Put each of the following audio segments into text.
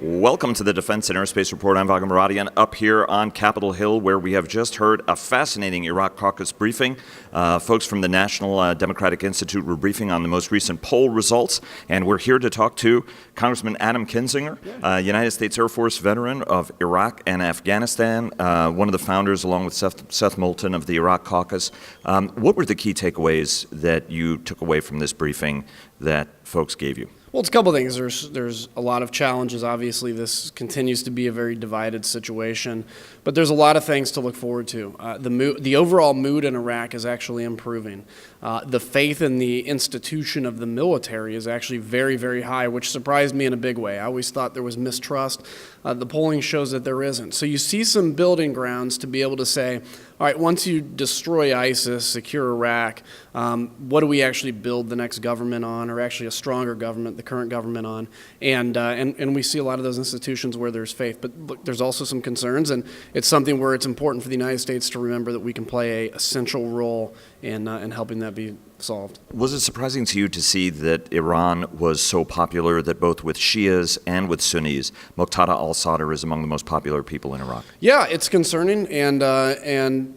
Welcome to the Defense and Aerospace Report. I'm Vago Muradian up here on Capitol Hill, where we have just heard a fascinating Iraq Caucus briefing. Folks from the National Democratic Institute were briefing on the most recent poll results, and we're here to talk to Congressman Adam Kinzinger, United States Air Force veteran of Iraq and Afghanistan, one of the founders, along with Seth Moulton, of the Iraq Caucus. What were the key takeaways that you took away from this briefing that folks gave you? Well, it's a couple things. There's a lot of challenges. Obviously, this continues to be a very divided situation, but there's a lot of things to look forward to. The overall mood in Iraq is actually improving. The faith in the institution of the military is actually very, very high, which surprised me in a big way. I always thought there was mistrust. The polling shows that there isn't. So you see some building grounds to be able to say, all right, once you destroy ISIS, secure Iraq, what do we actually build the next government on, or actually a stronger government, the current government on? And we see a lot of those institutions where there's faith. But look, there's also some concerns, and it's something where it's important for the United States to remember that we can play a central role in helping that be solved. Was it surprising to you to see that Iran was so popular, that both with Shias and with Sunnis, Muqtada al-Sadr is among the most popular people in Iraq? Yeah, it's concerning, and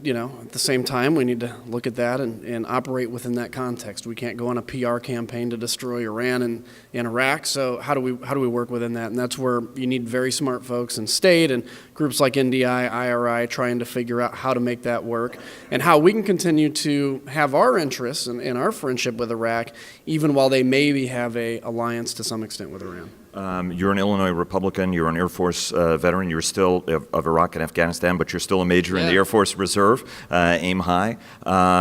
you know, at the same time, we need to look at that and operate within that context. We can't go on a PR campaign to destroy Iran and Iraq. So how do we work within that? And that's where you need very smart folks in state and groups like NDI, IRI, trying to figure out how to make that work and how we can continue to have our interests and our friendship with Iraq, even while they maybe have a alliance to some extent with Iran. You're an Illinois Republican, you're an Air Force veteran, you're still of Iraq and Afghanistan, but you're still a major in the Air Force Reserve, aim high.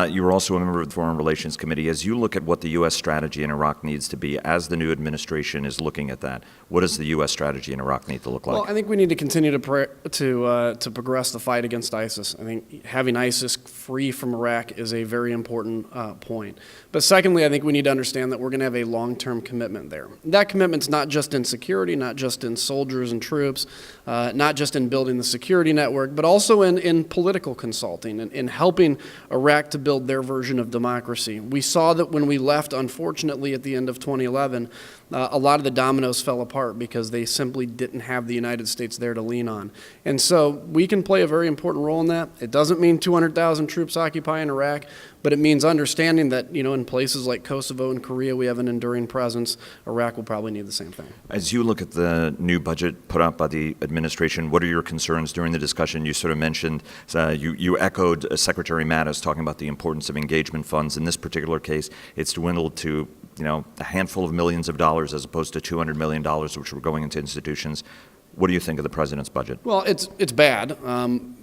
You were also a member of the Foreign Relations Committee. As you look at what the U.S. strategy in Iraq needs to be, as the new administration is looking at that, what does the U.S. strategy in Iraq need to look like? Well, I think we need to continue to progress the fight against ISIS. I think having ISIS free from Iraq is a very important point. But secondly, I think we need to understand that we're going to have a long-term commitment there. That commitment's not just in security, not just in soldiers and troops, not just in building the security network, but also in political consulting and in helping Iraq to build their version of democracy. We saw that when we left, unfortunately, at the end of 2011, a lot of the dominoes fell apart because they simply didn't have the United States there to lean on. And so we can play a very important role in that. It doesn't mean 200,000 troops occupying Iraq, but it means understanding that, you know, in places like Kosovo and Korea, we have an enduring presence. Iraq will probably need the same thing. As you look at the new budget put out by the administration, what are your concerns during the discussion? You sort of mentioned, you echoed Secretary Mattis talking about the importance of engagement funds. In this particular case, it's dwindled to, you know, a handful of millions of dollars as opposed to $200 million, which were going into institutions. What do you think of the president's budget? Well, it's bad.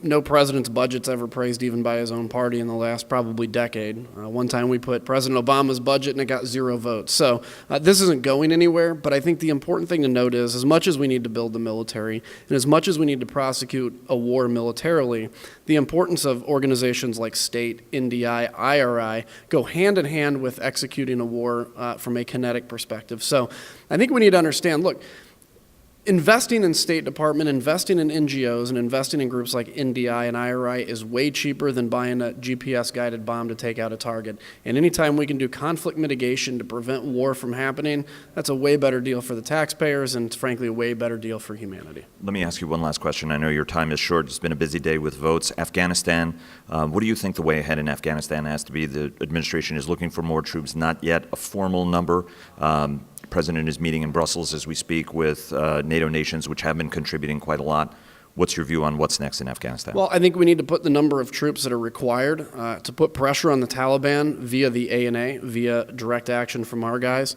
No president's budget's ever praised even by his own party in the last probably decade. One time we put President Obama's budget and it got 0 votes. So this isn't going anywhere, but I think the important thing to note is as much as we need to build the military and as much as we need to prosecute a war militarily, the importance of organizations like state, NDI, IRI go hand in hand with executing a war from a kinetic perspective. So I think we need to understand, look, investing in State Department, investing in NGOs, and investing in groups like NDI and IRI is way cheaper than buying a GPS-guided bomb to take out a target. And anytime we can do conflict mitigation to prevent war from happening, that's a way better deal for the taxpayers and, frankly, a way better deal for humanity. Let me ask you one last question. I know your time is short. It's been a busy day with votes. Afghanistan, what do you think the way ahead in Afghanistan has to be? The administration is looking for more troops, not yet a formal number. The President is meeting in Brussels as we speak with NATO nations, which have been contributing quite a lot. What's your view on what's next in Afghanistan? Well, I think we need to put the number of troops that are required to put pressure on the Taliban via the ANA, via direct action from our guys,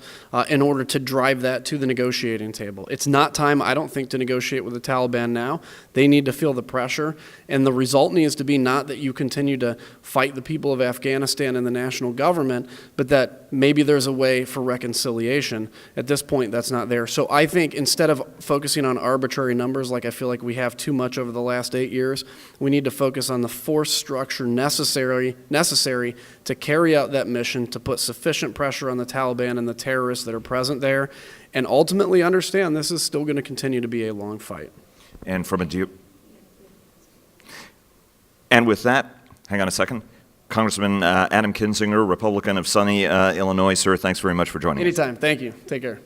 in order to drive that to the negotiating table. It's not time, I don't think, to negotiate with the Taliban now. They need to feel the pressure, and the result needs to be not that you continue to fight the people of Afghanistan and the national government, but that maybe there's a way for reconciliation. At this point, that's not there. So I think instead of focusing on arbitrary numbers like I feel like we have too much over the last 8 years, we need to focus on the force structure necessary to carry out that mission, to put sufficient pressure on the Taliban and the terrorists that are present there, and ultimately understand this is still going to continue to be a long fight. And and with that, hang on a second, Congressman Adam Kinzinger, Republican of sunny Illinois. Sir, thanks very much for joining us. Anytime. Thank you. Take care.